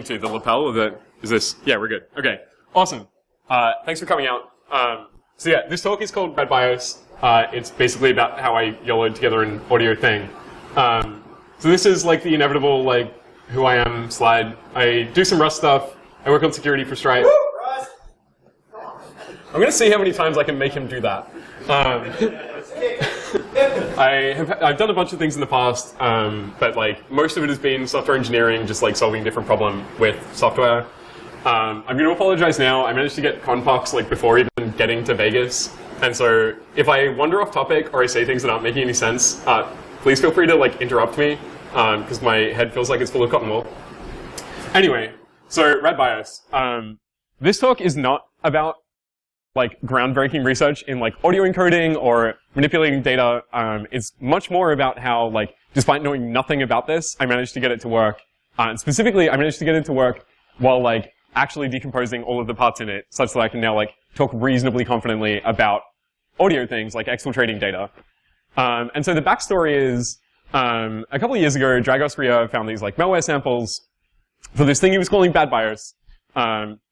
to? The lapel or the, is this? Yeah, we're good. Okay, awesome. Thanks for coming out. So yeah, this talk is called radBIOS. It's basically about how I YOLO'd together an audio thing. So this is like the inevitable, like, who I am slide. I do some Rust stuff. I work on security for Stripe. I'm going to see how many times I can make him do that. I've done a bunch of things in the past, but like most of it has been software engineering, just like solving different problem with software. I'm going to apologize now. I managed to get Conpox like before even getting to Vegas, and so if I wander off topic or I say things that aren't making any sense, please feel free to like interrupt me because my head feels like it's full of cotton wool. Anyway, so radBIOS. This talk is not about like groundbreaking research in like audio encoding or manipulating data. It's much more about how, like, despite knowing nothing about this, I managed to get it to work. And specifically, I managed to get it to work while like actually decomposing all of the parts in it, such that I can now like talk reasonably confidently about audio things like exfiltrating data. And so the backstory is, a couple of years ago, Dragos found these like malware samples for this thing he was calling BadBIOS.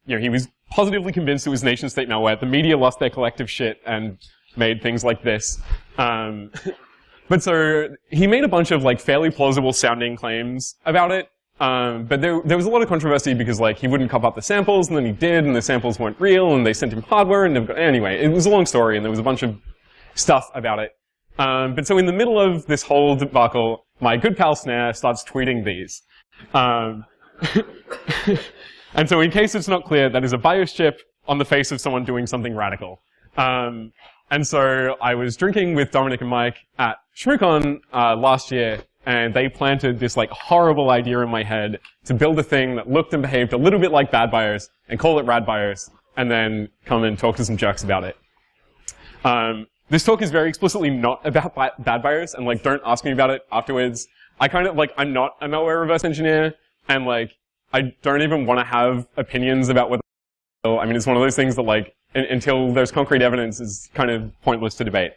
He was positively convinced it was nation-state malware. The media lost their collective shit and made things like this. But so he made a bunch of like fairly plausible sounding claims about it. But there was a lot of controversy because like he wouldn't cop up the samples, and then he did, and the samples weren't real, and they sent him hardware, and never got, anyway, it was a long story, and there was a bunch of stuff about it. But so in the middle of this whole debacle, my good pal Snare starts tweeting these. And so in case it's not clear, that is a BIOS chip on the face of someone doing something radical. And so I was drinking with Dominic and Mike at ShmooCon last year, and they planted this like horrible idea in my head to build a thing that looked and behaved a little bit like BadBIOS and call it radBIOS, and then come and talk to some jerks about it. This talk is very explicitly not about BadBIOS, and like don't ask me about it afterwards. I kind of like, I'm not a malware reverse engineer, and like I don't even want to have opinions about whether, I mean, it's one of those things that like, until there's concrete evidence, is kind of pointless to debate.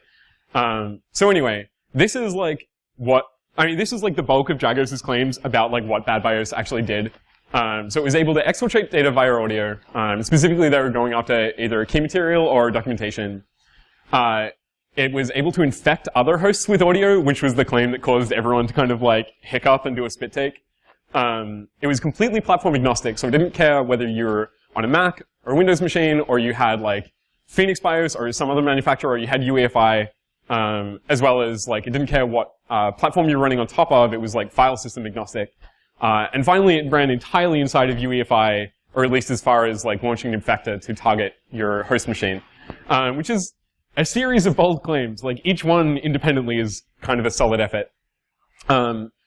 So anyway, this is like this is like the bulk of Dragos' claims about like what BadBIOS actually did. So it was able to exfiltrate data via audio. Specifically, they were going after either key material or documentation. It was able to infect other hosts with audio, which was the claim that caused everyone to kind of like hiccup and do a spit take. It was completely platform agnostic, so it didn't care whether you're on a Mac or a Windows machine, or you had like Phoenix BIOS or some other manufacturer, or you had UEFI, as well as like it didn't care what platform you're running on top of. It was like file system agnostic. And finally, it ran entirely inside of UEFI, or at least as far as like launching an infector to target your host machine, which is a series of bold claims. Like each one independently is kind of a solid effort.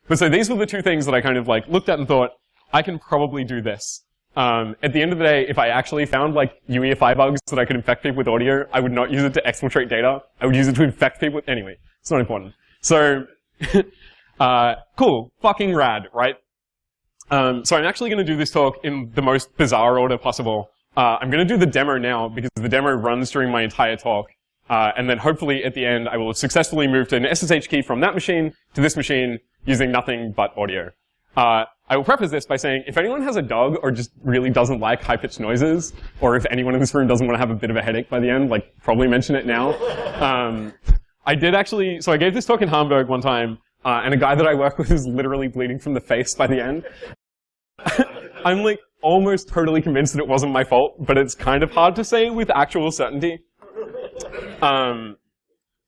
But so these were the two things that I kind of like looked at and thought, I can probably do this. At the end of the day, if I actually found like UEFI bugs that I could infect people with audio, I would not use it to exfiltrate data. I would use it to infect people. Anyway, it's not important. So, cool, fucking rad, right? So I'm actually going to do this talk in the most bizarre order possible. I'm going to do the demo now because the demo runs during my entire talk. And then hopefully at the end, I will successfully move to an SSH key from that machine to this machine using nothing but audio. I will preface this by saying, if anyone has a dog or just really doesn't like high-pitched noises, or if anyone in this room doesn't want to have a bit of a headache by the end, like, probably mention it now. I did actually, so I gave this talk in Hamburg one time, and a guy that I work with is literally bleeding from the face by the end. I'm like almost totally convinced that it wasn't my fault, but it's kind of hard to say with actual certainty.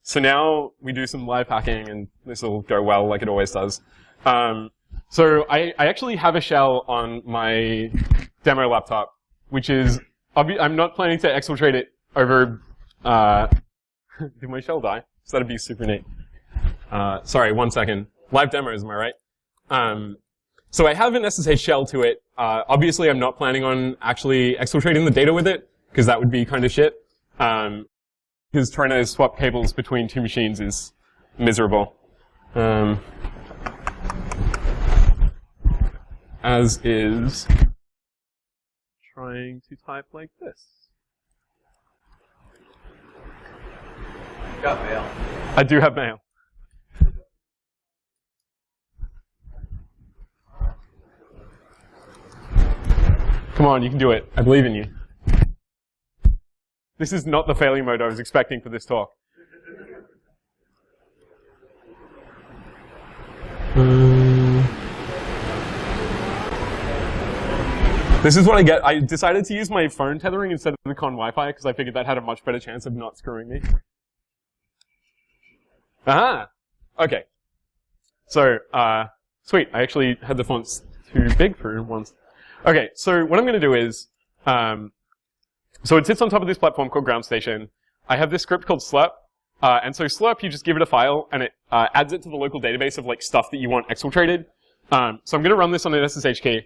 So now we do some live hacking, and this will go well like it always does. So I actually have a shell on my demo laptop, which is, I'm not planning to exfiltrate it over, did my shell die? So that'd be super neat. Sorry, 1 second. Live demos, am I right? So I have an SSH shell to it. Obviously I'm not planning on actually exfiltrating the data with it, because that would be kind of shit. Because trying to swap cables between two machines is miserable. As is trying to type like this. You got mail. I do have mail. Come on, you can do it. I believe in you. This is not the failure mode I was expecting for this talk. This is what I get. I decided to use my phone tethering instead of the con Wi-Fi because I figured that had a much better chance of not screwing me. Aha! Okay. So, sweet. I actually had the fonts too big for once. Okay, so what I'm going to do is, so it sits on top of this platform called Ground Station. I have this script called slurp. And so slurp, you just give it a file, and it adds it to the local database of like stuff that you want exfiltrated. So I'm going to run this on an SSH key.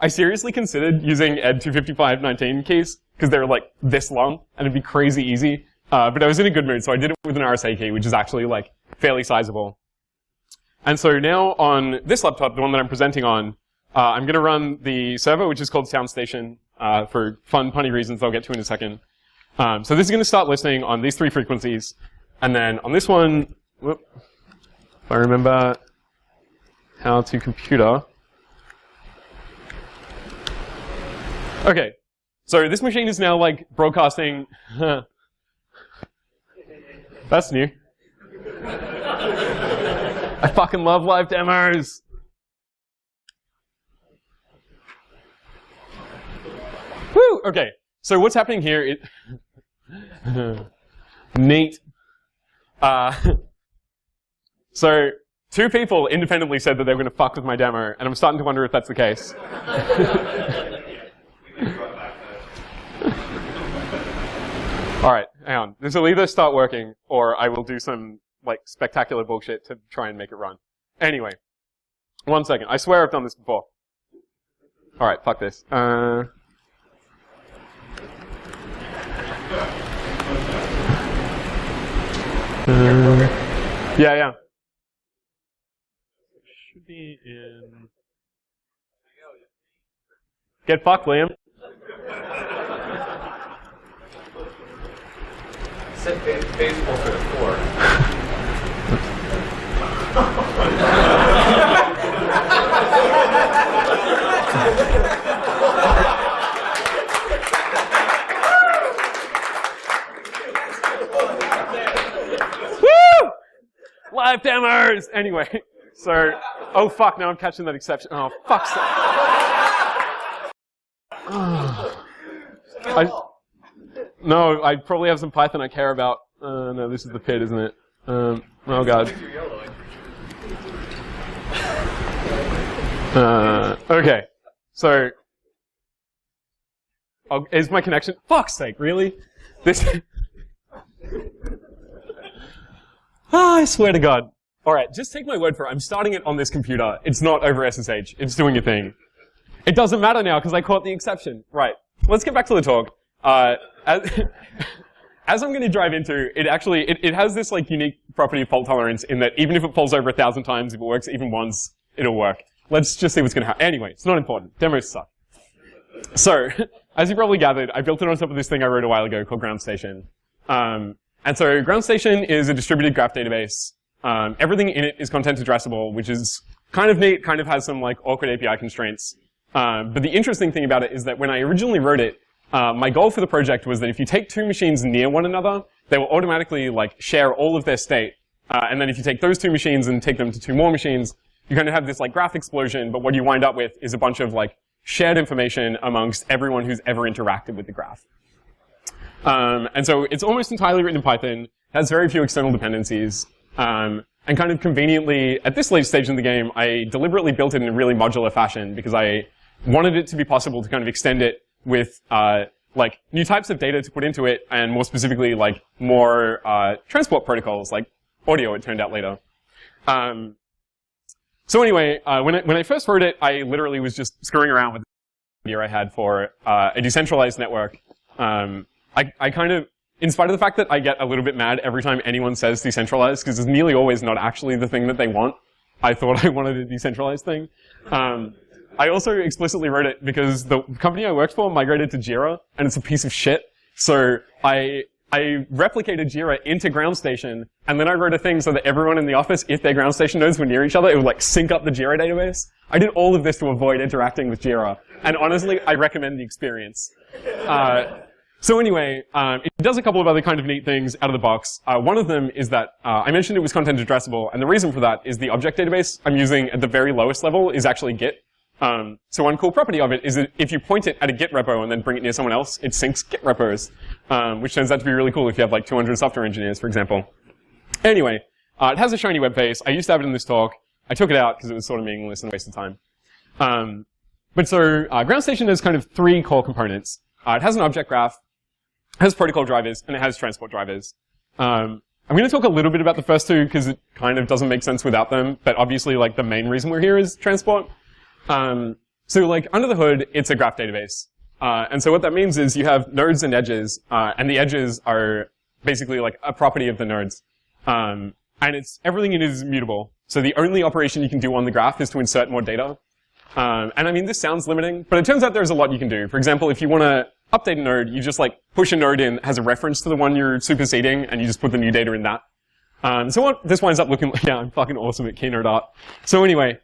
I seriously considered using ed25519 keys, because they're like this long, and it'd be crazy easy. But I was in a good mood, so I did it with an RSA key, which is actually like fairly sizable. And so now on this laptop, the one that I'm presenting on, I'm going to run the server, which is called Sound Station, for fun, punny reasons I'll get to in a second. So this is going to start listening on these 3 frequencies. And then on this one, whoop, if I remember how to computer. Okay, so this machine is now like broadcasting. That's new. I fucking love live demos. Woo! Okay, so what's happening here? Neat. So 2 people independently said that they were going to fuck with my demo, and I'm starting to wonder if that's the case. All right, hang on. This will either start working, or I will do some like spectacular bullshit to try and make it run. Anyway, 1 second. I swear I've done this before. All right, fuck this. Yeah. Should be in. Get fucked, Liam. Set baseball for the 4. Woo! Live demos! Anyway, so, oh fuck, now I'm catching that exception. Oh, fuck's sake. No, I probably have some Python I care about. No, this is the PID, isn't it? Oh god. Okay, so, is my connection? Fuck's sake, really? This. I swear to God. All right, just take my word for it. I'm starting it on this computer. It's not over SSH. It's doing a thing. It doesn't matter now because I caught the exception. Right. Let's get back to the talk. As I'm going to drive into, it has this like unique property of fault tolerance in that even if it falls over 1,000 times, if it works even once, it'll work. Let's just see what's going to happen. Anyway, it's not important. Demos suck. So, as you probably gathered, I built it on top of this thing I wrote a while ago called Ground Station. And so Ground Station is a distributed graph database. Everything in it is content addressable, which is kind of neat, kind of has some like awkward API constraints. But the interesting thing about it is that when I originally wrote it, my goal for the project was that if you take 2 machines near one another, they will automatically like share all of their state. And then if you take those 2 machines and take them to 2 more machines, you kind of have this like graph explosion, but what you wind up with is a bunch of like shared information amongst everyone who's ever interacted with the graph. And so it's almost entirely written in Python, has very few external dependencies, and kind of conveniently, at this late stage in the game, I deliberately built it in a really modular fashion because I wanted it to be possible to kind of extend it with like new types of data to put into it, and more specifically, like more transport protocols, like audio, it turned out later. So anyway, when I first wrote it, I literally was just screwing around with the idea I had for a decentralized network. I kind of, in spite of the fact that I get a little bit mad every time anyone says decentralized, because it's nearly always not actually the thing that they want, I thought I wanted a decentralized thing. I also explicitly wrote it because the company I worked for migrated to Jira, and it's a piece of shit. So I I replicated Jira into ground station, and then I wrote a thing so that everyone in the office, if their ground station nodes were near each other, it would like sync up the Jira database. I did all of this to avoid interacting with Jira. And honestly, I recommend the experience. So anyway, it does a couple of other kind of neat things out of the box. One of them is that I mentioned it was content addressable, and the reason for that is the object database I'm using at the very lowest level is actually Git. So one cool property of it is that if you point it at a Git repo and then bring it near someone else, it syncs Git repos, which turns out to be really cool if you have like 200 software engineers, for example. Anyway, it has a shiny web face. I used to have it in this talk. I took it out because it was sort of meaningless and a waste of time. But so ground station has kind of three core components. It has an object graph, it has protocol drivers, and it has transport drivers. I'm going to talk a little bit about the first two because it kind of doesn't make sense without them, but obviously like the main reason we're here is transport. So like under the hood, it's a graph database. And so what that means is you have nodes and edges, and the edges are basically like a property of the nodes. And everything in it is immutable. So the only operation you can do on the graph is to insert more data. And I mean, this sounds limiting, but it turns out there's a lot you can do. For example, if you want to update a node, you just like push a node in that has a reference to the one you're superseding, and you just put the new data in that. So what this winds up looking like, yeah, I'm fucking awesome at keynote art. So anyway,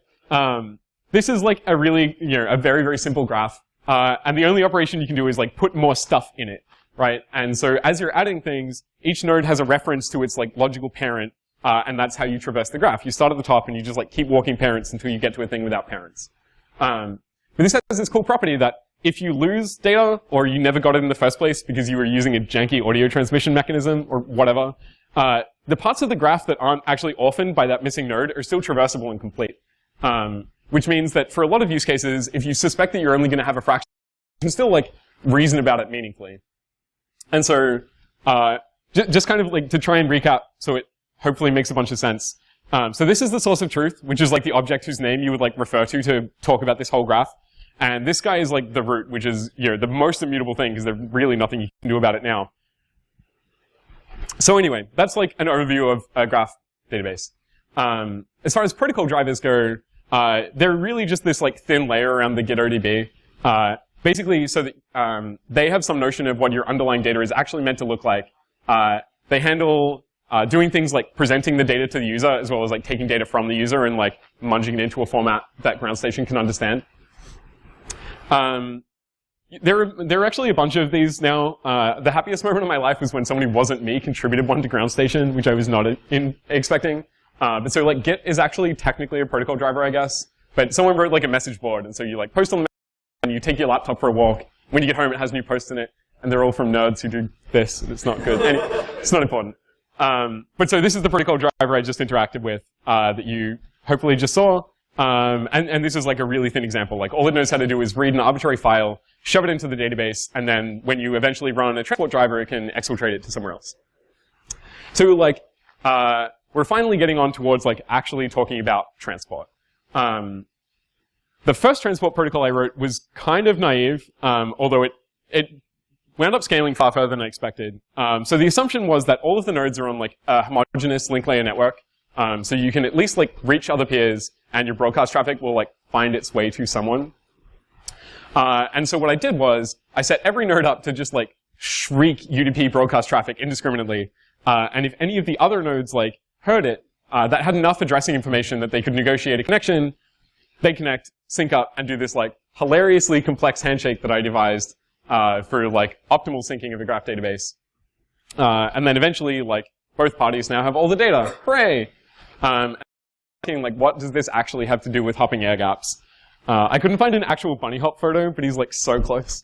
this is like a really, a very, very simple graph. And the only operation you can do is like put more stuff in it, right? And so as you're adding things, each node has a reference to its like logical parent, and that's how you traverse the graph. You start at the top and you just like keep walking parents until you get to a thing without parents. But this has this cool property that if you lose data, or you never got it in the first place because you were using a janky audio transmission mechanism or whatever, the parts of the graph that aren't actually orphaned by that missing node are still traversable and complete. Which means that for a lot of use cases, if you suspect that you're only going to have a fraction, you can still like reason about it meaningfully. And so, just kind of like to try and recap, so it hopefully makes a bunch of sense. So this is the source of truth, which is like the object whose name you would like refer to talk about this whole graph. And this guy is like the root, which is the most immutable thing because there's really nothing you can do about it now. So anyway, that's like an overview of a graph database. As far as protocol drivers go, they're really just this like thin layer around the Git ODB. Basically, so that they have some notion of what your underlying data is actually meant to look like. They handle doing things like presenting the data to the user, as well as like taking data from the user and like munging it into a format that ground station can understand. There are actually a bunch of these now. The happiest moment of my life was when somebody wasn't me contributed one to ground station, which I was not expecting. But so like Git is actually technically a protocol driver, I guess. But someone wrote like a message board, and so you like post on the message, and you take your laptop for a walk. When you get home, it has new posts in it, and they're all from nerds who do this, and it's not good. It's not important. But so this is the protocol driver I just interacted with, that you hopefully just saw. And this is like a really thin example. Like all it knows how to do is read an arbitrary file, shove it into the database, and then when you eventually run a transport driver, it can exfiltrate it to somewhere else. So like, we're finally getting on towards like actually talking about transport. The first transport protocol I wrote was kind of naive, although it wound up scaling far further than I expected. So the assumption was that all of the nodes are on like a homogeneous link layer network. So you can at least like reach other peers, and your broadcast traffic will like find its way to someone. And so what I did was I set every node up to just like shriek UDP broadcast traffic indiscriminately. And if any of the other nodes like heard it, that had enough addressing information that they could negotiate a connection, they connect, sync up, and do this like hilariously complex handshake that I devised for like optimal syncing of the graph database. And then eventually, like both parties now have all the data. Hooray! Like, what does this actually have to do with hopping air gaps? I couldn't find an actual bunny hop photo, but he's like so close.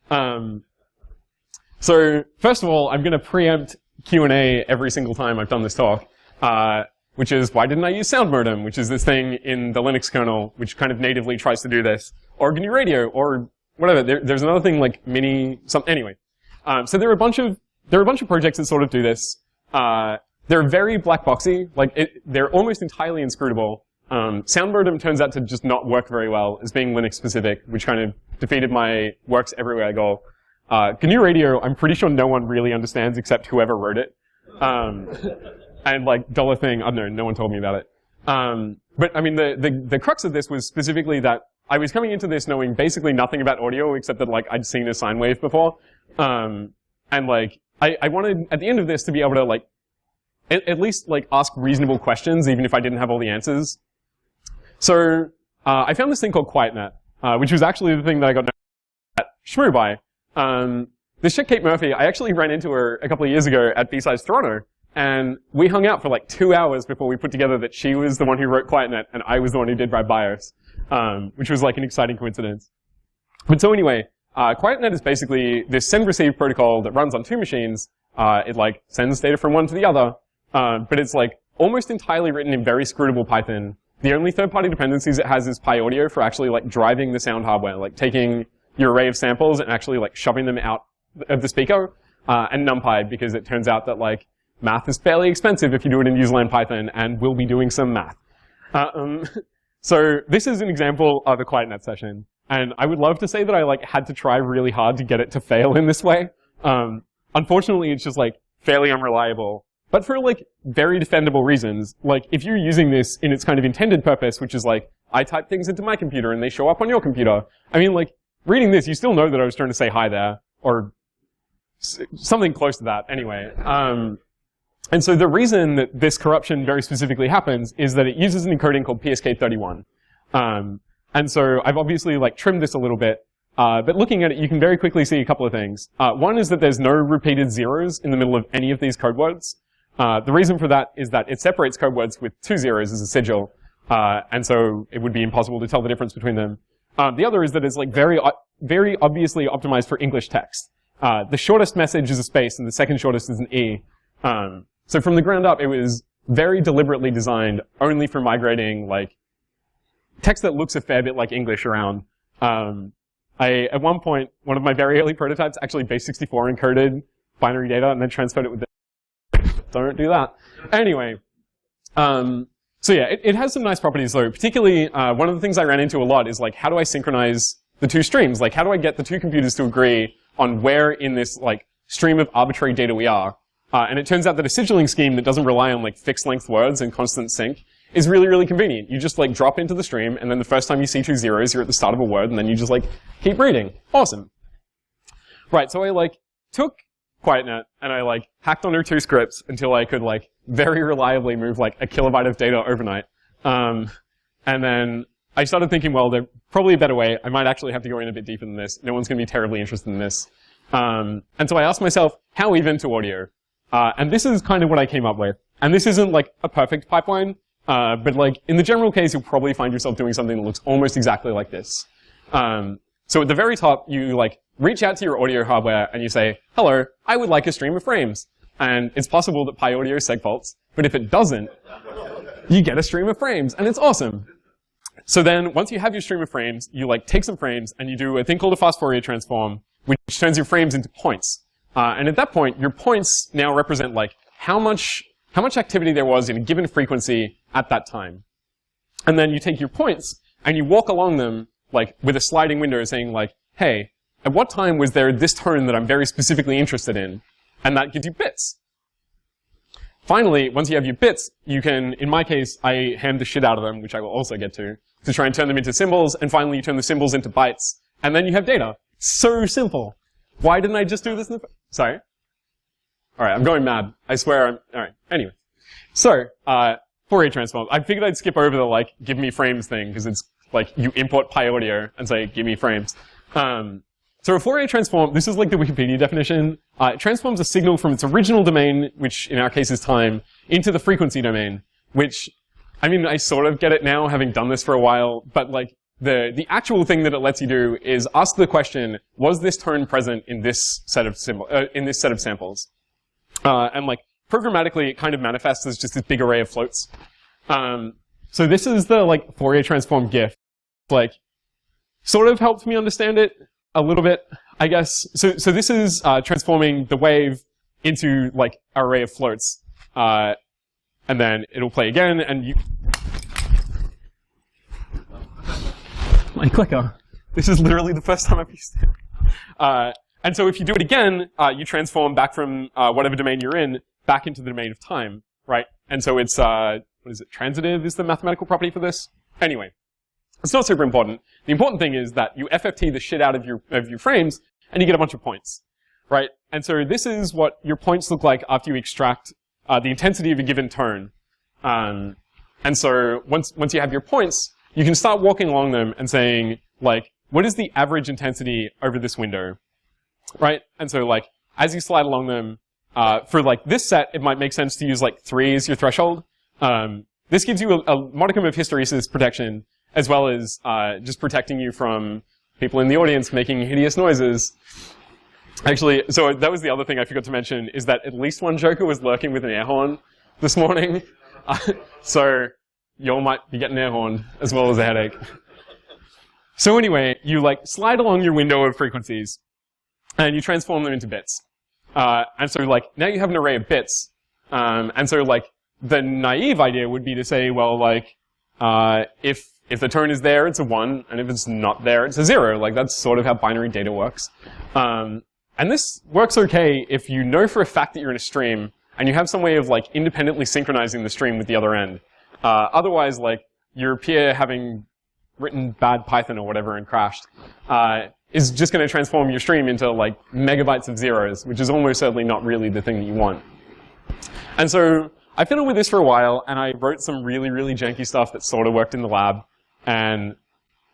So first of all, I'm going to preempt Q&A every single time I've done this talk, which is why didn't I use sound modem, which is this thing in the Linux kernel, which kind of natively tries to do this, or GNU Radio, or whatever. There's another thing like anyway. So there are a bunch of projects that sort of do this. They're very black boxy, they're almost entirely inscrutable. Sound modem turns out to just not work very well as being Linux specific, which kind of defeated my works everywhere I go. GNU Radio, I'm pretty sure no one really understands except whoever wrote it. And like dollar thing, I don't know, no one told me about it. But I mean, the crux of this was specifically that I was coming into this knowing basically nothing about audio except that like I'd seen a sine wave before. And like, I wanted, at the end of this, to be able to, like, at least, like, ask reasonable questions, even if I didn't have all the answers. So, I found this thing called QuietNet, which was actually the thing that I got at Shmoo by. This chick, Kate Murphy, I actually ran into her a couple of years ago at BSides Toronto, and we hung out for like 2 hours before we put together that she was the one who wrote QuietNet, and I was the one who did radBIOS, which was like an exciting coincidence. But so anyway, QuietNet is basically this send-receive protocol that runs on two machines. It like sends data from one to the other, but it's like almost entirely written in very scrutable Python. The only third-party dependencies it has is PyAudio for actually like driving the sound hardware, like taking your array of samples and actually like shoving them out of the speaker, and NumPy, because it turns out that like math is fairly expensive if you do it in userland Python, and we'll be doing some math. So this is an example of a QuietNet session, and I would love to say that I like had to try really hard to get it to fail in this way. Unfortunately, it's just like fairly unreliable, but for like very defendable reasons. Like if you're using this in its kind of intended purpose, which is like I type things into my computer and they show up on your computer. I mean, like reading this, you still know that I was trying to say hi there, or something close to that anyway. And so the reason that this corruption very specifically happens is that it uses an encoding called PSK31. And so I've obviously like trimmed this a little bit, but looking at it, you can very quickly see a couple of things. One is that there's no repeated zeros in the middle of any of these code words. The reason for that is that it separates code words with 2 zeros as a sigil, and so it would be impossible to tell the difference between them. The other is that it's like very obviously optimized for English text. The shortest message is a space, and the second shortest is an E. So from the ground up, it was very deliberately designed only for migrating like text that looks a fair bit like English around. At one point, one of my very early prototypes actually base64 encoded binary data and then transferred it with the... Don't do that. Anyway, so yeah, it has some nice properties though. Particularly, one of the things I ran into a lot is like, how do I synchronize the two streams? Like, how do I get the two computers to agree on where in this like stream of arbitrary data we are? And it turns out that a sigilling scheme that doesn't rely on like fixed length words and constant sync is really, really convenient. You just like drop into the stream, and then the first time you see 2 zeros, you're at the start of a word, and then you just like keep reading. Awesome. Right, so I like took QuietNet and I like hacked onto 2 scripts until I could like very reliably move like a kilobyte of data overnight. And then I started thinking, well, there's probably a better way. I might actually have to go in a bit deeper than this. No one's going to be terribly interested in this. And so I asked myself, how even to audio? And this is kind of what I came up with. And this isn't like a perfect pipeline, but like in the general case, you'll probably find yourself doing something that looks almost exactly like this. So at the very top, you like reach out to your audio hardware and you say, hello, I would like a stream of frames. And it's possible that PyAudio segfaults, but if it doesn't, you get a stream of frames, and it's awesome. So then, once you have your stream of frames, you like take some frames and you do a thing called a fast Fourier transform, which turns your frames into points. And at that point, your points now represent like how much activity there was in a given frequency at that time. And then you take your points and you walk along them like with a sliding window saying like, hey, at what time was there this turn that I'm very specifically interested in? And that gives you bits. Finally, once you have your bits, you can, in my case, I ham the shit out of them, which I will also get to try and turn them into symbols, and finally you turn the symbols into bytes, and then you have data. So simple. Why didn't I just do this in the... Sorry? Alright, I'm going mad. I swear I'm... Alright, anyway. So, Fourier transform. I figured I'd skip over the, like, give me frames thing, because it's, like, you import PyAudio and say, give me frames. So a Fourier transform, this is like the Wikipedia definition. It transforms a signal from its original domain, which in our case is time, into the frequency domain, which, I mean, I sort of get it now, having done this for a while, but like, the actual thing that it lets you do is ask the question, was this turn present in this set of samples? And like, programmatically, it kind of manifests as just this big array of floats. So this is the like Fourier transform GIF. Like, sort of helped me understand it a little bit, I guess. So this is transforming the wave into like an array of floats. And then it'll play again, and you... My clicker. This is literally the first time I've used it. And so if you do it again, you transform back from whatever domain you're in back into the domain of time, right? And so it's, what is it, transitive is the mathematical property for this? Anyway. It's not super important. The important thing is that you FFT the shit out of your frames, and you get a bunch of points. right? And so this is what your points look like after you extract the intensity of a given tone. And so once you have your points, you can start walking along them and saying, like, what is the average intensity over this window, right? And so, like, as you slide along them, for, like, this set, it might make sense to use, like, 3 as your threshold. This gives you a modicum of hysteresis protection, as well as just protecting you from people in the audience making hideous noises. Actually, so that was the other thing I forgot to mention, is that at least one joker was lurking with an air horn this morning. So you all might be getting air horned, as well as a headache. So anyway, you, like, slide along your window of frequencies, and you transform them into bits. And so, like, now you have an array of bits. And so, like, the naive idea would be to say, well, like, if the tone is there, it's a 1, and if it's not there, it's a 0. Like, that's sort of how binary data works. And this works okay if you know for a fact that you're in a stream, and you have some way of, like, independently synchronizing the stream with the other end. Otherwise, like, your peer having written bad Python or whatever and crashed, is just going to transform your stream into, like, megabytes of zeros, which is almost certainly not really the thing that you want. And so I fiddled with this for a while, and I wrote some really, really janky stuff that sort of worked in the lab. And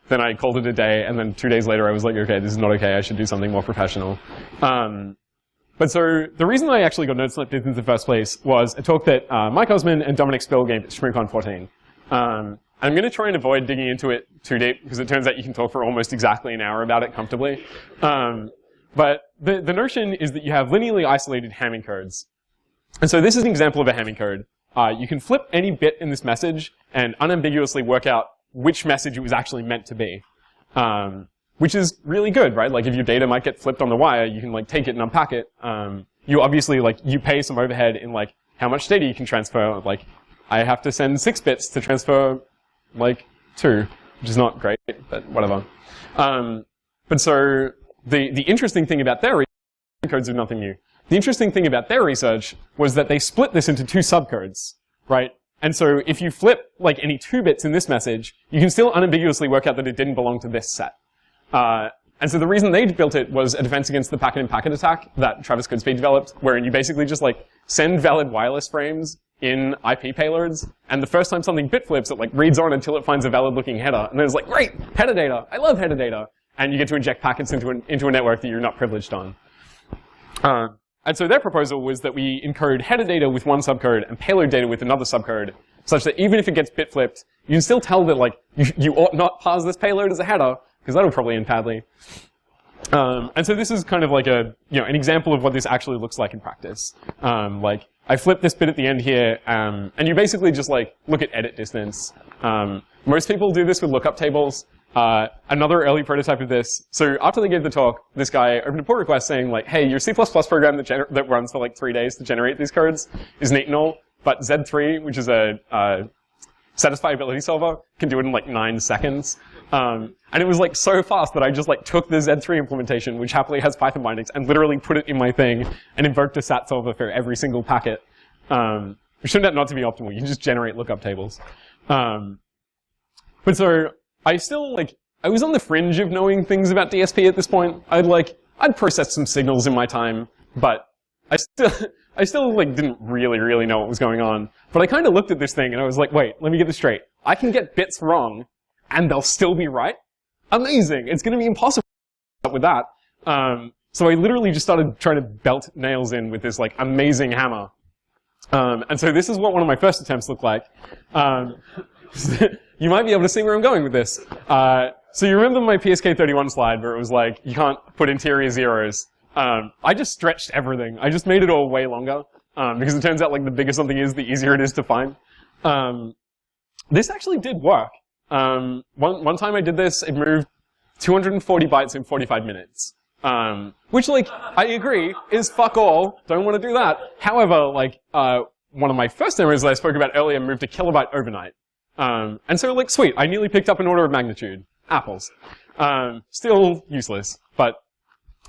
then I called it a day, and then 2 days later I was like, okay, this is not okay, I should do something more professional. But so the reason I actually got node selected in the first place was a talk that Mike Osman and Dominic Spill gave at ShmooCon 14. I'm going to try and avoid digging into it too deep, because it turns out you can talk for almost exactly an hour about it comfortably. But the notion is that you have linearly isolated ham encodes. And so this is an example of a ham encode. You can flip any bit in this message and unambiguously work out which message it was actually meant to be. Which is really good, right? Like, if your data might get flipped on the wire, you can, like, take it and unpack it. You obviously, like, you pay some overhead in, like, how much data you can transfer. Like, I have to send 6 bits to transfer, like, 2, which is not great, but whatever. But so the interesting thing about their codes are nothing new. The interesting thing about their research was that they split this into 2 subcodes, right? And so if you flip, like, any 2 bits in this message, you can still unambiguously work out that it didn't belong to this set. And so the reason they built it was a defense against the packet-in-packet attack that Travis Goodspeed developed, wherein you basically just, like, send valid wireless frames in IP payloads, and the first time something bit flips, it, like, reads on until it finds a valid-looking header, and then it's like, great, header data, I love header data, and you get to inject packets into a network that you're not privileged on. And so their proposal was that we encode header data with one subcode and payload data with another subcode, such that even if it gets bit flipped, you can still tell that, like, you ought not pass this payload as a header, because that'll probably end badly. And so this is kind of like an example of what this actually looks like in practice. Like, I flip this bit at the end here, and you basically just, like, look at edit distance. Most people do this with lookup tables. Another early prototype of this. So after they gave the talk, this guy opened a pull request saying, like, hey, your C++ program that runs for, like, 3 days to generate these codes is neat and all, but Z3, which is a satisfiability solver, can do it in, like, 9 seconds. And it was, like, so fast that I just, like, took the Z3 implementation, which happily has Python bindings, and literally put it in my thing and invoked a sat solver for every single packet. Which turned out not to be optimal. You can just generate lookup tables. But so I still, like, I was on the fringe of knowing things about DSP at this point. I'd processed some signals in my time, but I still like, didn't really know what was going on. But I kind of looked at this thing and I was like, wait, let me get this straight. I can get bits wrong and they'll still be right? Amazing. It's going to be impossible with that. So I literally just started trying to belt nails in with this, like, amazing hammer. And so this is what one of my first attempts looked like. You might be able to see where I'm going with this. So you remember my PSK31 slide where it was like, you can't put interior zeros. I just stretched everything. I just made it all way longer. Because it turns out, like, the bigger something is, the easier it is to find. This actually did work. One time I did this, it moved 240 bytes in 45 minutes. Which, like, I agree, is fuck all. Don't want to do that. However, like, one of my first errors that I spoke about earlier moved a kilobyte overnight. And so, like, sweet, I nearly picked up an order of magnitude. Apples. Still useless, but,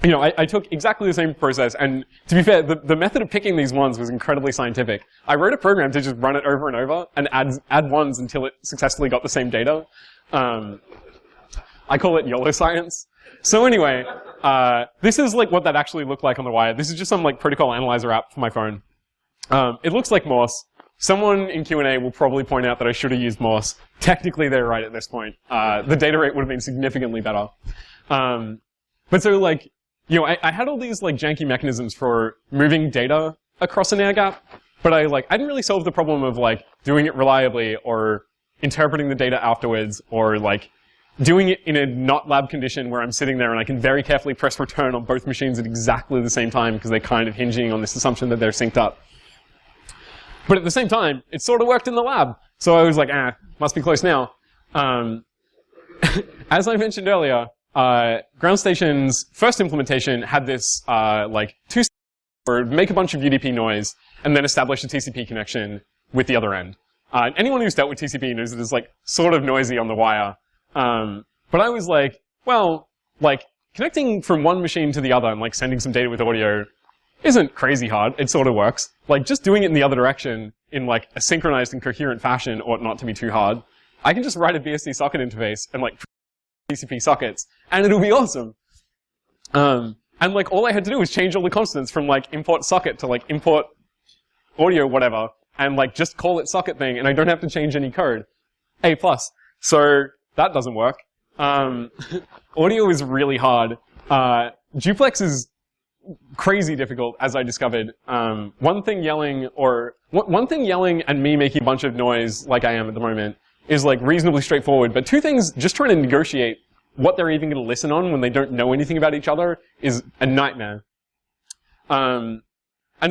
you know, I took exactly the same process, and to be fair, the method of picking these ones was incredibly scientific. I wrote a program to just run it over and over and add ones until it successfully got the same data. I call it YOLO science. So anyway, this is like what that actually looked like on the wire. This is just some like protocol analyzer app for my phone. It looks like Morse. Someone in Q&A will probably point out that I should have used Morse. Technically, they're right at this point. The data rate would have been significantly better. But so like, you know, I had all these like janky mechanisms for moving data across an air gap, but I didn't really solve the problem of like doing it reliably or interpreting the data afterwards or like doing it in a not lab condition where I'm sitting there and I can very carefully press return on both machines at exactly the same time because they're kind of hinging on this assumption that they're synced up. But at the same time, it sort of worked in the lab. So I was like, must be close now. As I mentioned earlier, Ground Station's first implementation had this like or make a bunch of UDP noise and then establish a TCP connection with the other end. Anyone who's dealt with TCP knows that it's like sort of noisy on the wire. But I was like, well, like connecting from one machine to the other and like sending some data with audio isn't crazy hard. It sort of works. Like just doing it in the other direction in like a synchronized and coherent fashion ought not to be too hard. I can just write a BSD socket interface and like TCP sockets and it'll be awesome. And like all I had to do was change all the constants from like import socket to like import audio whatever and like just call it socket thing and I don't have to change any code. A+. So that doesn't work. Audio is really hard. Duplex is crazy difficult, as I discovered. One thing yelling and me making a bunch of noise like I am at the moment is like reasonably straightforward, but two things, just trying to negotiate what they're even going to listen on when they don't know anything about each other is a nightmare. And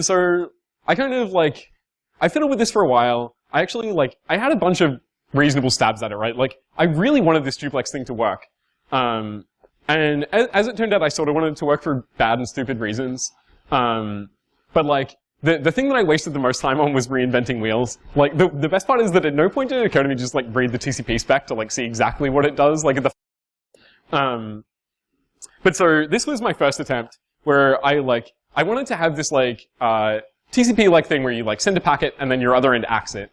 so I kind of like, I fiddled with this for a while. I actually like, I had a bunch of reasonable stabs at it, right? Like, I really wanted this duplex thing to work. And as it turned out, I sort of wanted it to work for bad and stupid reasons. But like, the thing that I wasted the most time on was reinventing wheels. Like, the best part is that at no point did it occur to me to just like read the TCP spec to like see exactly what it does, like at the but so this was my first attempt where I wanted to have this like, TCP-like thing where you like send a packet and then your other end acts it.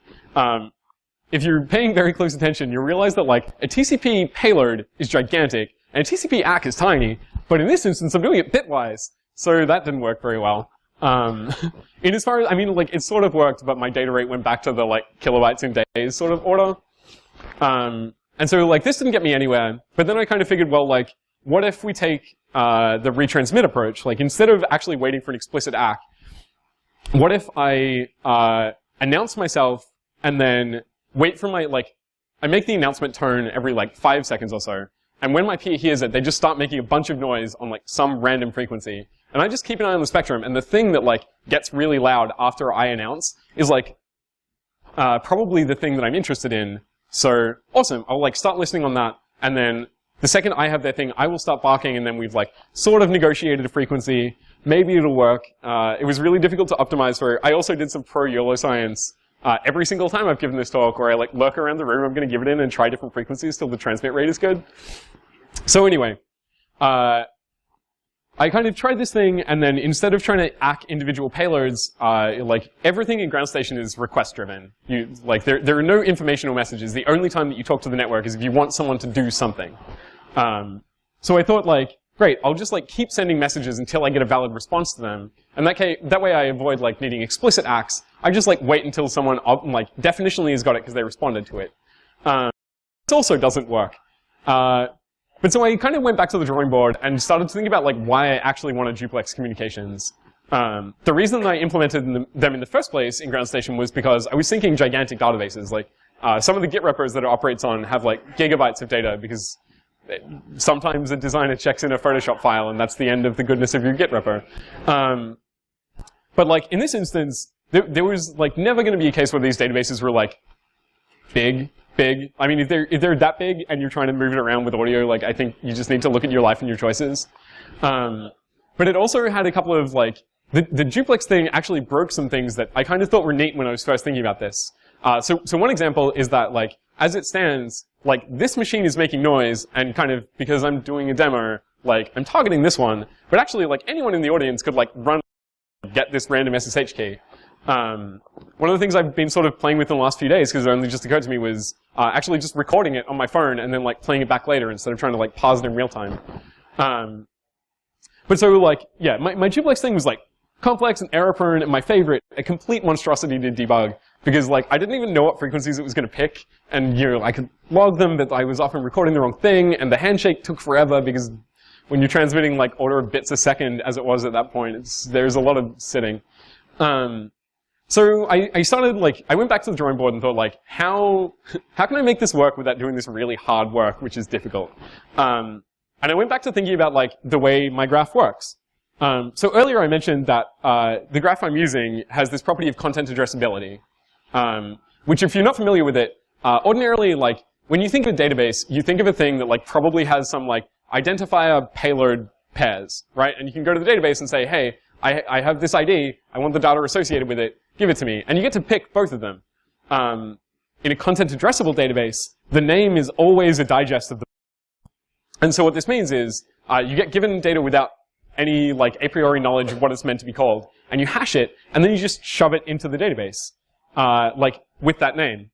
If you're paying very close attention, you'll realize that like a TCP payload is gigantic and a TCP ACK is tiny, but in this instance I'm doing it bitwise, so that didn't work very well. In as far as, I mean, like it sort of worked, but my data rate went back to the like kilobytes in days sort of order. And so like this didn't get me anywhere, but then I kind of figured, well, like, what if we take the retransmit approach? Like instead of actually waiting for an explicit ACK, what if I announce myself and then wait for my, like, I make the announcement tone every like 5 seconds or so, and when my peer hears it, they just start making a bunch of noise on like some random frequency. And I just keep an eye on the spectrum, and the thing that like gets really loud after I announce is like probably the thing that I'm interested in. So awesome, I'll like start listening on that, and then the second I have their thing, I will start barking, and then we've like sort of negotiated a frequency. Maybe it'll work. It was really difficult to optimize for. I also did some pro-YOLO science. Every single time I've given this talk where I like lurk around the room, I'm going to give it in and try different frequencies till the transmit rate is good. So anyway, I kind of tried this thing, and then instead of trying to ACK individual payloads, like everything in Ground Station is request-driven. Like there are no informational messages. The only time that you talk to the network is if you want someone to do something. So I thought, like, great, I'll just like keep sending messages until I get a valid response to them, and that way I avoid like needing explicit ACKs. I just like wait until someone like definitionally has got it because they responded to it. This also doesn't work. But so I kind of went back to the drawing board and started to think about like why I actually wanted duplex communications. The reason that I implemented them in the first place in Ground Station was because I was syncing gigantic databases. Like some of the Git repos that it operates on have like gigabytes of data because sometimes a designer checks in a Photoshop file and that's the end of the goodness of your Git repo. But like in this instance, there was like never going to be a case where these databases were like big. I mean, if they're that big and you're trying to move it around with audio, like I think you just need to look at your life and your choices. But it also had a couple of like, the duplex thing actually broke some things that I kind of thought were neat when I was first thinking about this. So one example is that like, as it stands, like this machine is making noise and kind of, because I'm doing a demo, like I'm targeting this one, but actually like anyone in the audience could like run, get this random SSH key. One of the things I've been sort of playing with in the last few days, because it only just occurred to me, was actually just recording it on my phone and then like playing it back later instead of trying to like pause it in real time. But so like, yeah, my duplex thing was like complex and error prone, and my favorite, a complete monstrosity to debug, because like I didn't even know what frequencies it was going to pick, and I could log them, but I was often recording the wrong thing, and the handshake took forever because when you're transmitting like order of bits a second, as it was at that point, there's a lot of sitting. So I started like, I went back to the drawing board and thought like, how can I make this work without doing this really hard work, which is difficult? And I went back to thinking about like the way my graph works. So earlier I mentioned that the graph I'm using has this property of content addressability, which if you're not familiar with it, ordinarily like when you think of a database, you think of a thing that like probably has some like identifier payload pairs, right? And you can go to the database and say, hey, I have this ID, I want the data associated with it, give it to me. And you get to pick both of them. In a content addressable database, the name is always a digest of the. And so what this means is you get given data without any like a priori knowledge of what it's meant to be called, and you hash it, and then you just shove it into the database, like with that name.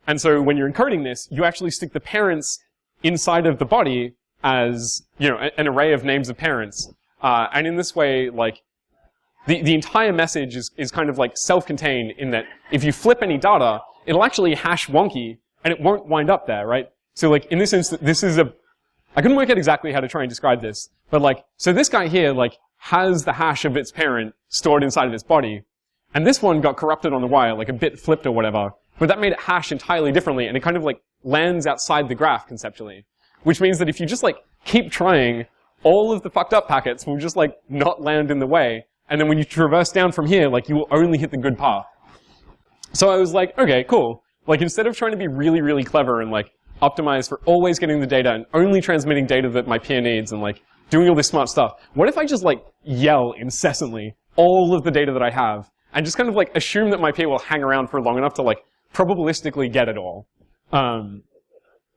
And so when you're encoding this, you actually stick the parents inside of the body as, an array of names of parents. And in this way, like, the entire message is kind of like self-contained in that if you flip any data, it'll actually hash wonky, and it won't wind up there, right? So like, in this instance, this is I couldn't work out exactly how to try and describe this, but like, so this guy here, like, has the hash of its parent stored inside of its body, and this one got corrupted on the wire, like a bit flipped or whatever, but that made it hash entirely differently, and it kind of like lands outside the graph conceptually, which means that if you just like keep trying, all of the fucked up packets will just like not land in the way, and then when you traverse down from here, like you will only hit the good path. So I was like, okay, cool. Like instead of trying to be really, really clever and like optimize for always getting the data and only transmitting data that my peer needs and like doing all this smart stuff, what if I just like yell incessantly all of the data that I have and just kind of like assume that my peer will hang around for long enough to like probabilistically get it all?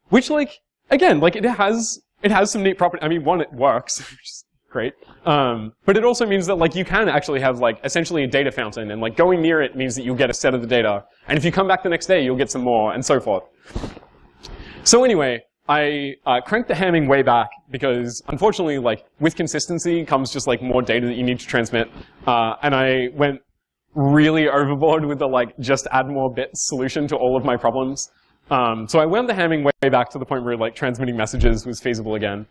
Which like, again, like it has some neat property. I mean, one, it works, which is great. But it also means that like you can actually have like essentially a data fountain, and like going near it means that you'll get a set of the data. And if you come back the next day, you'll get some more, and so forth. So anyway, I cranked the hamming way back because unfortunately, like with consistency comes just like more data that you need to transmit. And I went really overboard with the like just add more bits solution to all of my problems. So I wound the hamming way back to the point where like transmitting messages was feasible again.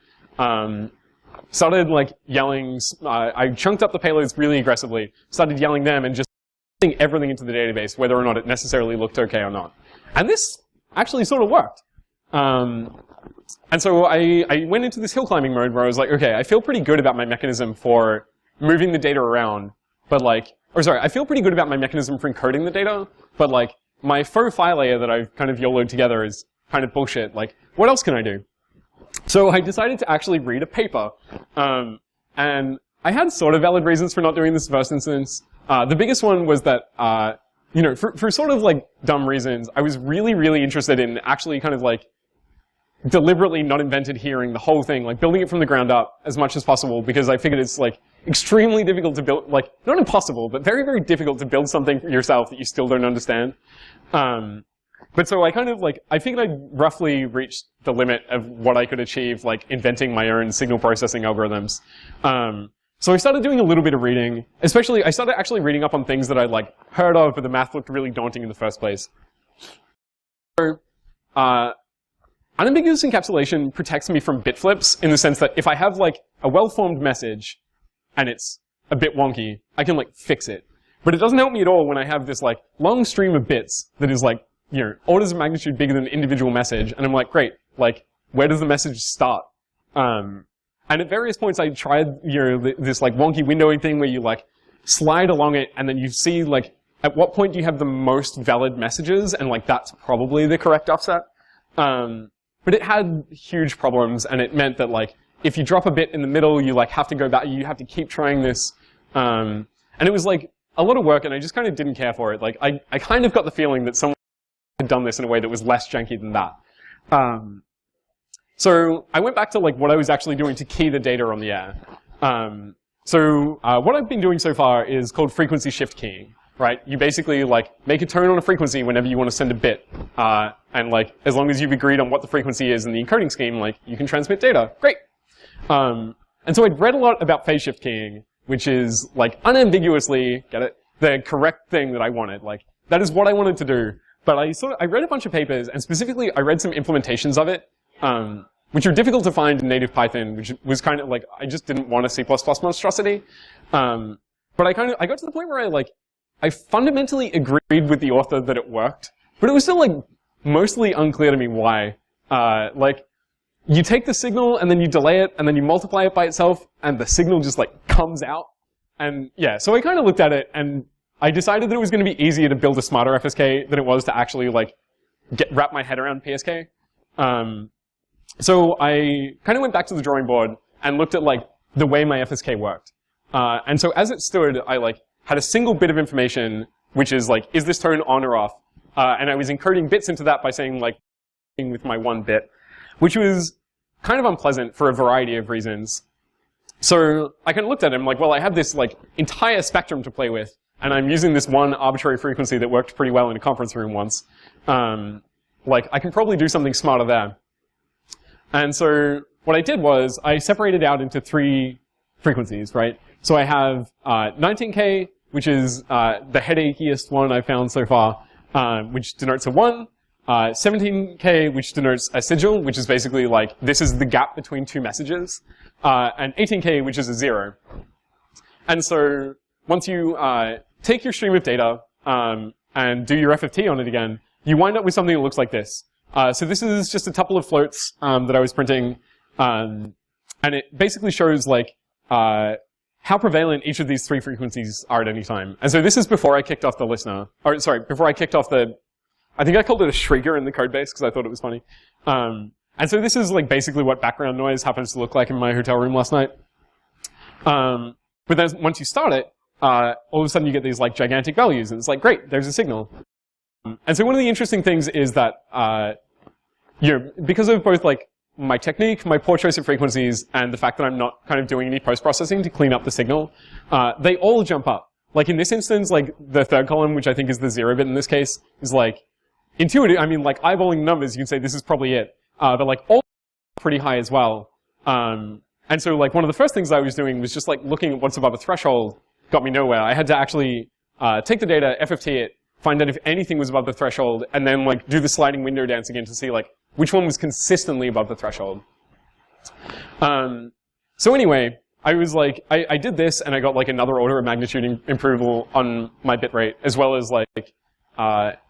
Started like yelling, I chunked up the payloads really aggressively, started yelling them and just putting everything into the database, whether or not it necessarily looked okay or not. And this actually sort of worked. And so I went into this hill climbing mode where I was like, okay, I feel pretty good about my mechanism for moving the data around, but like, I feel pretty good about my mechanism for encoding the data, but like, my faux file layer that I've kind of YOLO'd together is kind of bullshit. Like, what else can I do? So I decided to actually read a paper. And I had sort of valid reasons for not doing this first instance. The biggest one was that, for sort of like dumb reasons, I was really, really interested in actually kind of like deliberately not invented hearing the whole thing, like building it from the ground up as much as possible, because I figured it's like extremely difficult to build, like not impossible, but very, very difficult to build something for yourself that you still don't understand. But so I kind of like, I figured I'd roughly reached the limit of what I could achieve, like inventing my own signal processing algorithms. So I started doing a little bit of reading, especially I started actually reading up on things that I'd like heard of, but the math looked really daunting in the first place. So, unambiguous encapsulation protects me from bit flips in the sense that if I have like a well-formed message and it's a bit wonky, I can like fix it. But it doesn't help me at all when I have this like long stream of bits that is like, orders of magnitude bigger than an individual message, and I'm like, great, like, where does the message start? And at various points I tried, this like wonky windowing thing where you like slide along it and then you see like, at what point do you have the most valid messages, and like that's probably the correct offset. But it had huge problems, and it meant that like, if you drop a bit in the middle, you like have to go back, you have to keep trying this. And it was like a lot of work, and I just kind of didn't care for it. Like, I kind of got the feeling that someone had done this in a way that was less janky than that. So I went back to like what I was actually doing to key the data on the air. What I've been doing so far is called frequency shift keying, right? You basically like make a tone on a frequency whenever you want to send a bit. And like, as long as you've agreed on what the frequency is in the encoding scheme, like you can transmit data. Great. And so I'd read a lot about phase shift keying, which is like unambiguously, get it, the correct thing that I wanted. Like that is what I wanted to do. But I read a bunch of papers, and specifically I read some implementations of it, which are difficult to find in native Python, which was kind of like, I just didn't want a C++ monstrosity. But I got to the point where I fundamentally agreed with the author that it worked, but it was still like mostly unclear to me why. Like, you take the signal and then you delay it and then you multiply it by itself and the signal just like comes out. And yeah, so I kind of looked at it and I decided that it was going to be easier to build a smarter FSK than it was to actually like wrap my head around PSK. So I kind of went back to the drawing board and looked at like the way my FSK worked. And so as it stood, I like had a single bit of information, which is like, is this tone on or off? And I was encoding bits into that by saying like, with my one bit, which was kind of unpleasant for a variety of reasons. So I kind of looked at it and I'm like, well, I have this like entire spectrum to play with, and I'm using this one arbitrary frequency that worked pretty well in a conference room once. Like, I can probably do something smarter there. And so what I did was I separated out into 3 frequencies, right? So I have 19K, which is the headachiest one I've found so far, which denotes a 1. 17K, which denotes a sigil, which is basically like, this is the gap between 2 messages. And 18K, which is a 0. And so once you take your stream of data and do your FFT on it again, you wind up with something that looks like this. So this is just a tuple of floats that I was printing, and it basically shows like how prevalent each of these 3 frequencies are at any time. And so this is before I kicked off the listener, or sorry, before I kicked off the, I think I called it a shrieker in the code base because I thought it was funny. And so this is like basically what background noise happens to look like in my hotel room last night. But then once you start it, all of a sudden you get these like gigantic values, and it's like, great, there's a signal. And so one of the interesting things is that, because of both like my technique, my poor choice of frequencies, and the fact that I'm not kind of doing any post-processing to clean up the signal, they all jump up. Like in this instance, like the 3rd column, which I think is the 0 bit in this case, is like intuitive. I mean, like eyeballing numbers, you can say this is probably it. But like all pretty high as well. And so like one of the first things I was doing was just like looking at what's above a threshold got me nowhere. I had to actually take the data, FFT it, find out if anything was above the threshold, and then like do the sliding window dance again to see like which one was consistently above the threshold. So anyway, I was like, I did this and I got like another order of magnitude improvement on my bit rate, as well as like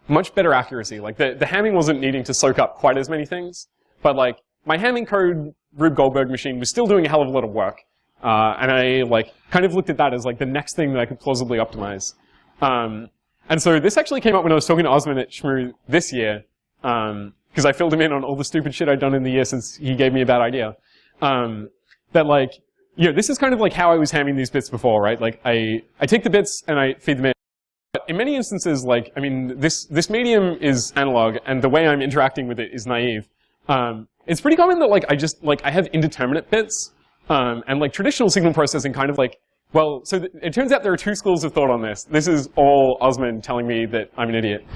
much better accuracy. Like the Hamming wasn't needing to soak up quite as many things, but like my Hamming code Rube Goldberg machine was still doing a hell of a lot of work. And I like kind of looked at that as like the next thing that I could plausibly optimize. And so this actually came up when I was talking to Osman at Shmoo this year, because I filled him in on all the stupid shit I'd done in the year since he gave me a bad idea. That like, this is kind of like how I was hamming these bits before, right? Like I take the bits and I feed them in. But in many instances, like, I mean, this medium is analog, and the way I'm interacting with it is naive. It's pretty common that like I have indeterminate bits, and like traditional signal processing kind of like, well, so it turns out there are 2 schools of thought on this. This is all Osman telling me that I'm an idiot.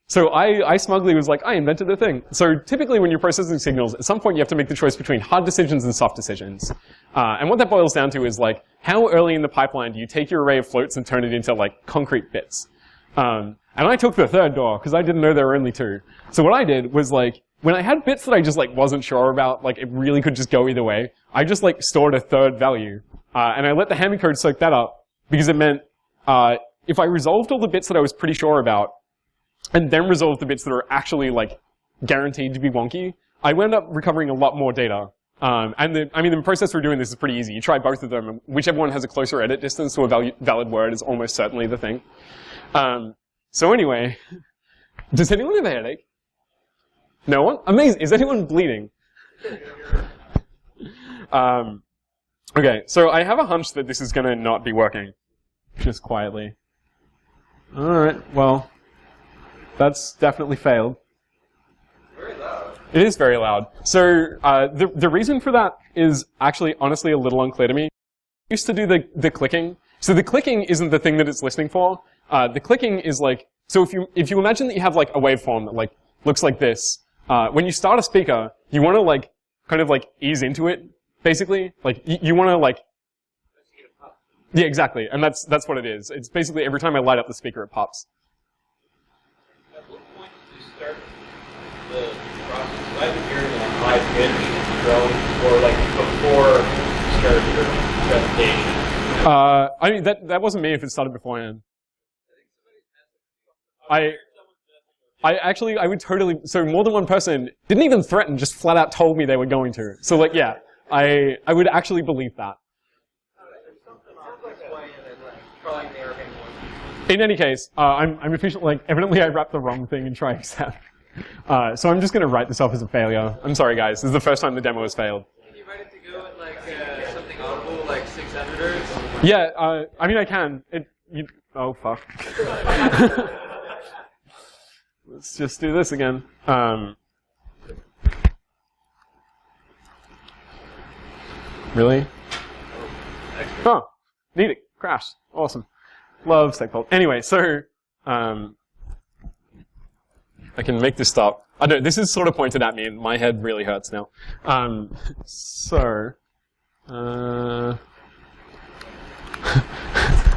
So I smugly was like, I invented a thing. So typically when you're processing signals, at some point you have to make the choice between hard decisions and soft decisions. And what that boils down to is like, how early in the pipeline do you take your array of floats and turn it into like concrete bits? And I took the 3rd door because I didn't know there were only 2. So what I did was like, when I had bits that I just like wasn't sure about, like it really could just go either way, I just like stored a 3rd value. And I let the Hamming code soak that up because it meant if I resolved all the bits that I was pretty sure about, and then resolved the bits that are actually like guaranteed to be wonky, I wound up recovering a lot more data. And the process for doing this is pretty easy. You try both of them, and whichever one has a closer edit distance to a valid word is almost certainly the thing. So anyway, does anyone have a headache? No one? Amazing. Is anyone bleeding? Okay, so I have a hunch that this is going to not be working. Just quietly. Alright, well, that's definitely failed. Very loud. It is very loud. So the reason for that is actually honestly a little unclear to me. I used to do the clicking. So the clicking isn't the thing that it's listening for. The clicking is like, so if you imagine that you have like a waveform that like looks like this, when you start a speaker, you want to like kind of like ease into it basically. Like, you want to, like... Yeah, exactly. And that's what it is. It's basically every time I light up the speaker, it pops. At what point do you start the process? I've been hearing like high pitch growing, or like before you start your presentation. I mean, that wasn't me if it started beforehand. I would totally, so more than one person didn't even threaten, just flat out told me they were going to. So like, yeah, I would actually believe that. In any case, I'm efficient, like, evidently I wrapped the wrong thing in try accept. So I'm just going to write this off as a failure. I'm sorry, guys. This is the first time the demo has failed. Can you write it to go at like something audible, like 600 or something? Yeah, I mean, I can. Oh, fuck. Let's just do this again. Really? Oh, need it. Crashed. Awesome. Love segfault. Anyway, so I can make this stop. I don't. This is sort of pointed at me, and my head really hurts now. I'm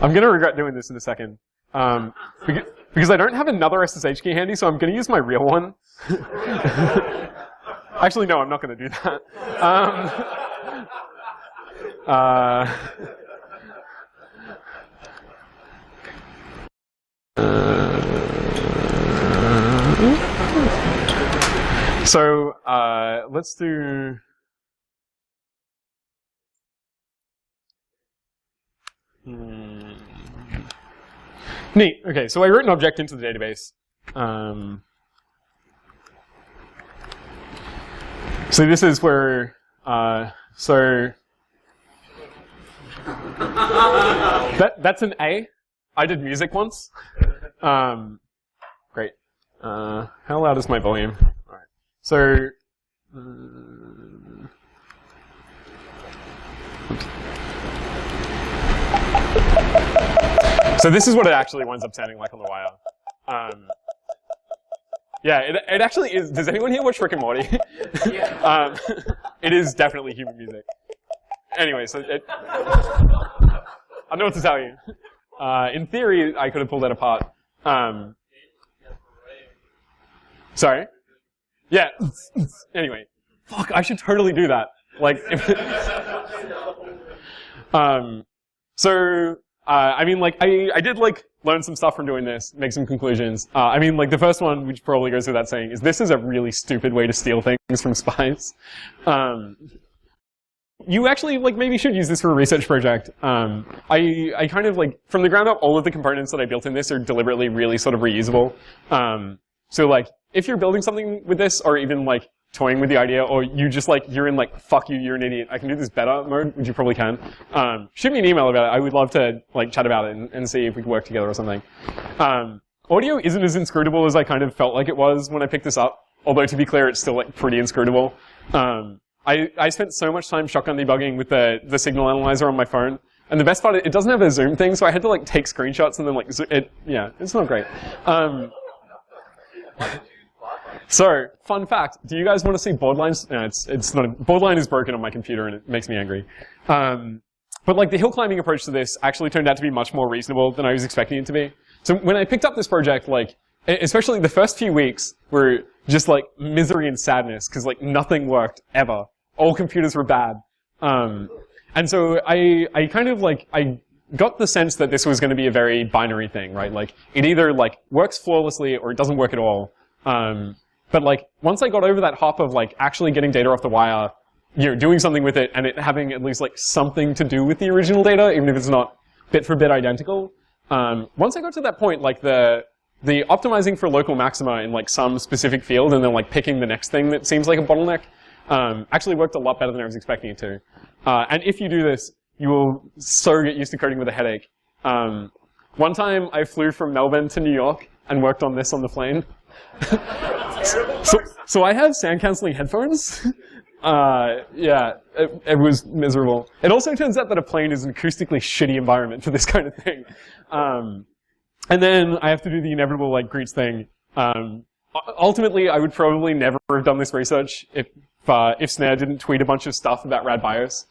gonna regret doing this in a second, because I don't have another SSH key handy, so I'm gonna use my real one. Actually, no, I'm not gonna do that. So let's do. Neat. Okay, so I wrote an object into the database. So this is where. That's an A. I did music once. Great. How loud is my volume? All right. So. So this is what it actually winds up sounding like on the wire. Yeah, it actually is. Does anyone here watch Rick and Morty? Yeah. It is definitely human music. Anyway, so I know what to tell you. In theory, I could have pulled that apart. Sorry? Yeah. Anyway. Fuck, I should totally do that. Like, I mean, like, I did, like, learn some stuff from doing this, make some conclusions. I mean, like, the first one, which probably goes without saying, is this is a really stupid way to steal things from spies. You actually, like, maybe should use this for a research project. I kind of, like, from the ground up, all of the components that I built in this are deliberately really sort of reusable. So, like, if you're building something with this, or even, like, toying with the idea, or you just, like, you're in, like, fuck you, you're an idiot, I can do this better mode, which you probably can, shoot me an email about it. I would love to, like, chat about it and see if we could work together or something. Audio isn't as inscrutable as I kind of felt like it was when I picked this up, although, to be clear, it's still, like, pretty inscrutable. I spent so much time shotgun debugging with the signal analyzer on my phone, and the best part, it doesn't have a zoom thing, so I had to, like, take screenshots and then, like, yeah, it's not great. So, fun fact, do you guys want to see board lines? No, it's not, board line is broken on my computer and it makes me angry. But like the hill climbing approach to this actually turned out to be much more reasonable than I was expecting it to be. So when I picked up this project, like, especially the first few weeks were just like misery and sadness because like nothing worked ever. All computers were bad. And so I kind of like, I got the sense that this was going to be a very binary thing, right? Like it either like works flawlessly or it doesn't work at all. But like once I got over that hop of like actually getting data off the wire, you know, doing something with it and it having at least like something to do with the original data, even if it's not bit for bit identical. Once I got to that point, like the optimizing for local maxima in like some specific field and then like picking the next thing that seems like a bottleneck, actually worked a lot better than I was expecting it to. And if you do this, you will so get used to coding with a headache. One time I flew from Melbourne to New York and worked on this on the plane. So I have sound cancelling headphones. Yeah, it was miserable. It also turns out that a plane is an acoustically shitty environment for this kind of thing. And then I have to do the inevitable like greets thing. Ultimately, I would probably never have done this research if if Snare didn't tweet a bunch of stuff about radBIOS.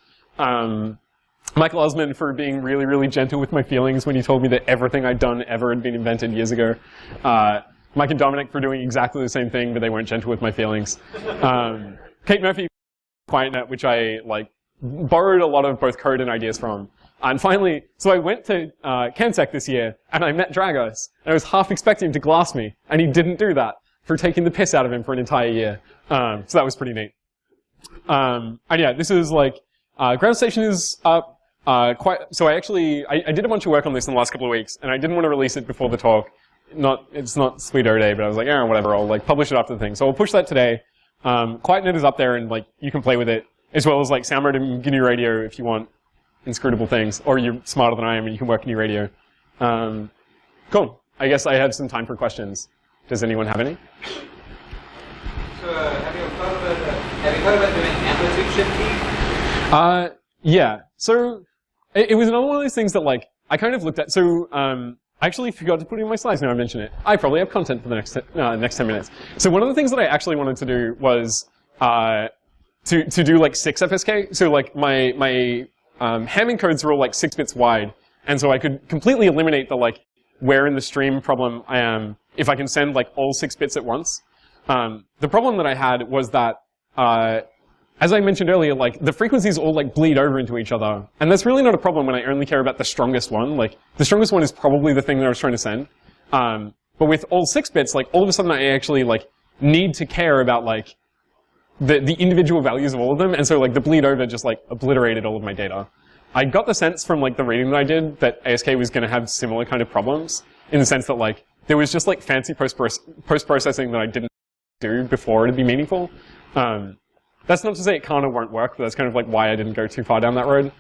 Michael Osman for being really, really gentle with my feelings when he told me that everything I'd done ever had been invented years ago. Mike and Dominic for doing exactly the same thing, but they weren't gentle with my feelings. Kate Murphy, QuietNet, which I borrowed a lot of both code and ideas from. And finally, so I went to CanSec this year, and I met Dragos, and I was half expecting him to glass me, and he didn't do that for taking the piss out of him for an entire year. So that was pretty neat. And yeah, this is Ground Station is up. So I did a bunch of work on this in the last couple of weeks, and I didn't want to release it before the talk. It's not Sweet O Day, but I was like, yeah, whatever, I'll publish it after the thing. So I'll push that today. QuietNet is up there, and you can play with it, as well as sound mode and GNU Radio if you want inscrutable things, or you're smarter than I am and you can work GNU Radio. Cool. I guess I have some time for questions. Does anyone have any? So have you thought about doing amplitude shifting? Yeah. So it was another one of those things that I kind of looked at. So I actually forgot to put it in my slides now I mention it. I probably have content for the next 10 minutes. So one of the things that I actually wanted to do was to do 6 FSK. So my ham encodes are all 6 bits wide, and so I could completely eliminate the where in the stream problem I am if I can send all 6 bits at once. The problem that I had was that as I mentioned earlier, the frequencies all bleed over into each other, and that's really not a problem when I only care about the strongest one. The strongest one is probably the thing that I was trying to send. But with all 6 bits, all of a sudden I actually need to care about the individual values of all of them, and so the bleed over just obliterated all of my data. I got the sense from the reading that I did that ASK was going to have similar kind of problems, in the sense that there was just fancy post-processing that I didn't do before it'd be meaningful. That's not to say it can't or won't work, but that's kind of why I didn't go too far down that road.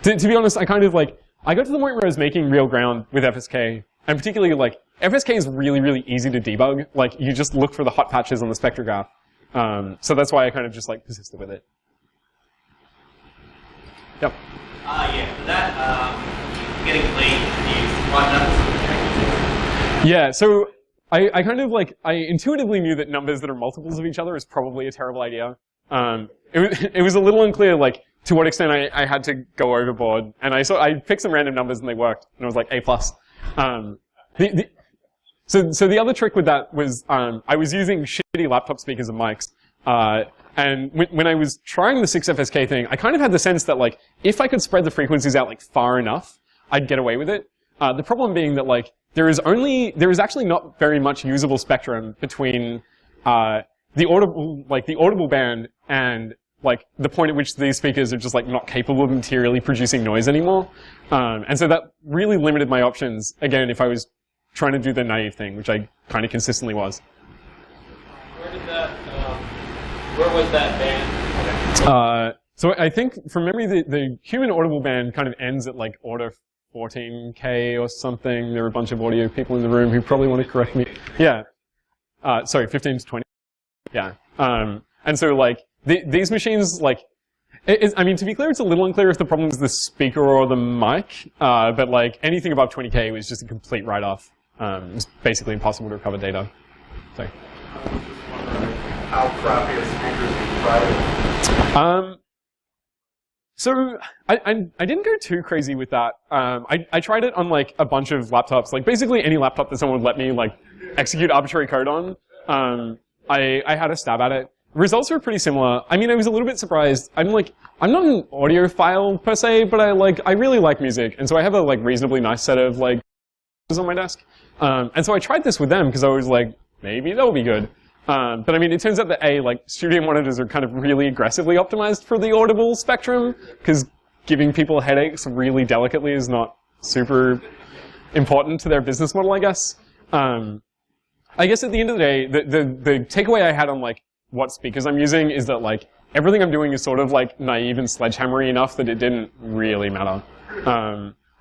To be honest, I kind of I got to the point where I was making real ground with FSK, and particularly FSK is really, really easy to debug. You just look for the hot patches on the spectrograph. So that's why I kind of just persisted with it. Yep. Yeah, for that, getting late, you brought up. Yeah, so I kind of I intuitively knew that numbers that are multiples of each other is probably a terrible idea. It was a little unclear to what extent I had to go overboard, and I picked some random numbers and they worked, and it was A+. So the other trick with that was I was using shitty laptop speakers and mics, and when I was trying the 6FSK thing, I kind of had the sense that if I could spread the frequencies out far enough, I'd get away with it. The problem being that there is actually not very much usable spectrum between the audible band and the point at which these speakers are just not capable of materially producing noise anymore. And so that really limited my options, again, if I was trying to do the naive thing, which I kind of consistently was. Where was that band? So I think, from memory, the human audible band kind of ends at order 14K or something. There are a bunch of audio people in the room who probably want to correct me. Yeah. Sorry, 15 to 20. Yeah. And so these machines, I mean, to be clear, it's a little unclear if the problem is the speaker or the mic, but anything above 20K was just a complete write-off. It's basically impossible to recover data. Sorry. How crappy a speakers can try it? So I didn't go too crazy with that. I tried it on a bunch of laptops, basically any laptop that someone would let me execute arbitrary code on. I had a stab at it. Results were pretty similar. I mean, I was a little bit surprised. I'm not an audiophile per se, but I really like music, and so I have a reasonably nice set of on my desk. And so I tried this with them because I was maybe that'll be good. But I mean, it turns out that studio monitors are kind of really aggressively optimized for the audible spectrum, because giving people headaches really delicately is not super important to their business model, I guess. I guess at the end of the day, the takeaway I had on what speakers I'm using is that everything I'm doing is sort of naive and sledgehammery enough that it didn't really matter.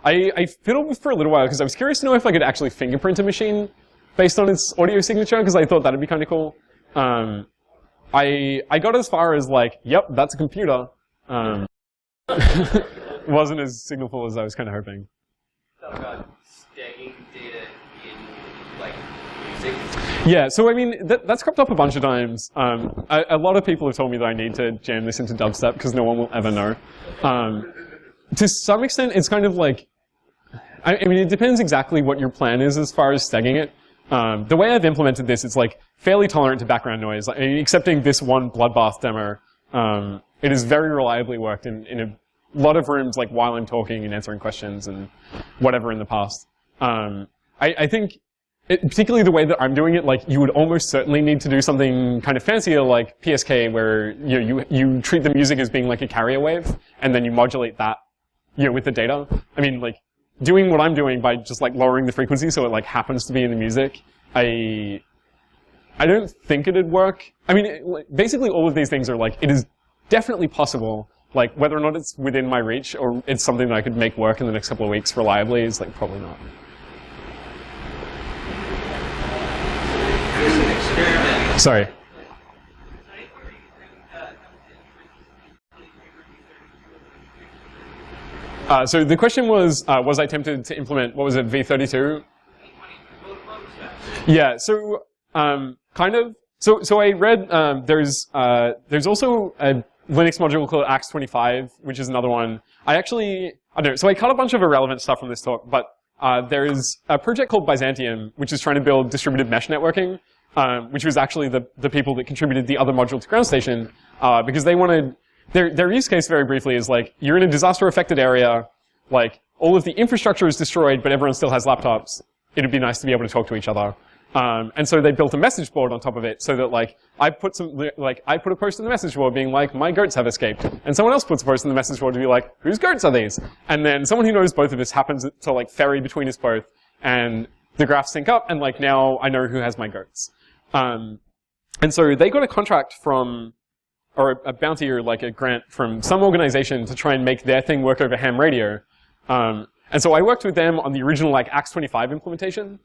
I fiddled with for a little while because I was curious to know if I could actually fingerprint a machine based on its audio signature, because I thought that'd be kind of cool. I got as far as yep, that's a computer. Wasn't as signalful as I was kind of hoping. Talk about stacking data in Yeah, so I mean, that's cropped up a bunch of times. A lot of people have told me that I need to jam this into dubstep because no one will ever know. To some extent, it's kind of like, I mean, it depends exactly what your plan is as far as stagging it. The way I've implemented this, it's like fairly tolerant to background noise. I mean, excepting this one Bloodbath demo, it has very reliably worked in a lot of rooms, like while I'm talking and answering questions and whatever in the past. I think, particularly the way that I'm doing it, like you would almost certainly need to do something kind of fancier like PSK, where you treat the music as being like a carrier wave, and then you modulate that with the data. I mean, like doing what I'm doing by just like lowering the frequency so it like happens to be in the music, I don't think it'd work. I mean, basically all of these things are like, it is definitely possible. Like whether or not it's within my reach or it's something that I could make work in the next couple of weeks reliably is like probably not. Here's an experiment. Sorry. So the question was I tempted to implement, what was it, V32? Yeah, so kind of. So I read there's also a Linux module called Ax25, which is another one. I don't know. So I cut a bunch of irrelevant stuff from this talk, but there is a project called Byzantium, which is trying to build distributed mesh networking, which was actually the people that contributed the other module to Ground Station, because they wanted, their use case very briefly is like, you're in a disaster-affected area, like all of the infrastructure is destroyed, but everyone still has laptops. It'd be nice to be able to talk to each other. And so they built a message board on top of it, so that like I put a post in the message board being like, my goats have escaped, and someone else puts a post in the message board to be like, whose goats are these? And then someone who knows both of us happens to like ferry between us both, and the graphs sync up, and like now I know who has my goats. And so they got a contract from, or a bounty or like a grant from some organization to try and make their thing work over ham radio. And so I worked with them on the original like Ax25 implementation.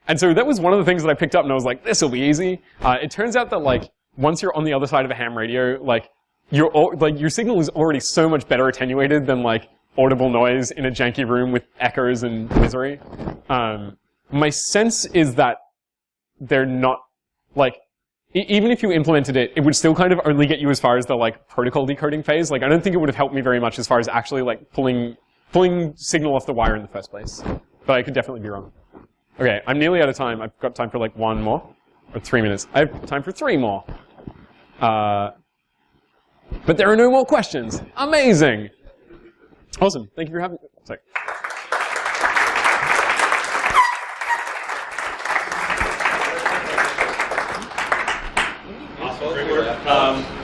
And so that was one of the things that I picked up and I was like, this will be easy. It turns out that like, once you're on the other side of a ham radio, like, your signal is already so much better attenuated than like audible noise in a janky room with echoes and misery. My sense is that they're not, like, even if you implemented it, it would still kind of only get you as far as the like protocol decoding phase. Like, I don't think it would have helped me very much as far as actually like pulling signal off the wire in the first place. But I could definitely be wrong. Okay, I'm nearly out of time. I've got time for like one more, or 3 minutes. I have time for 3 more. But there are no more questions. Amazing. Awesome. Thank you for having me. Sorry. Awesome.